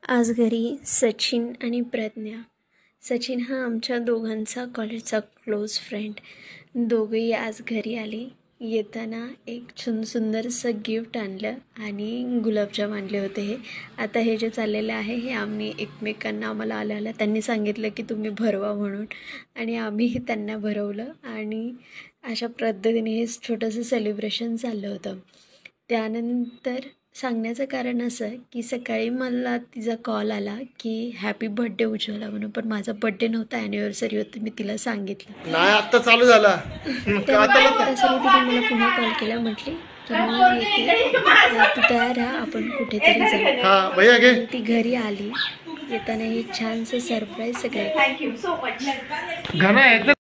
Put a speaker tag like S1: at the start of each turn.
S1: आज घरी सचिन आणि प्रज्ञा. सचिन हा आमच्या दोघांचा कॉलेजचा क्लोज फ्रेंड. दोघेही आज घरी आले. येताना एक सुंदरसं गिफ्ट आणलं आणि गुलाबजाम आणले होते. हे आता हे जे चाललेलं आहे हे आम्ही एकमेकांना आम्हाला आल्या त्यांनी सांगितलं की तुम्ही भरवा म्हणून, आणि आम्हीही त्यांना भरवलं आणि अशा पद्धतीने हे छोटंसं सेलिब्रेशन चाललं होतं. त्यानंतर सांगण्याचं कारण असं की सकाळी मला तिचा कॉल आला की हॅपी बर्थडे उज्ज्वला म्हणून, पण माझा बर्थडे नव्हता, ॲनिव्हर्सरी होती. मी तिला सांगितलं
S2: नाही, आता चालू झाला.
S1: त्यासाठी तिने मला पुन्हा कॉल केला, म्हटली की मी येते, तू तयार राहा, आपण कुठेतरी जाऊ. ती घरी आली. येताना हे छानसं सरप्राईज सगळे.
S2: Thank you so much.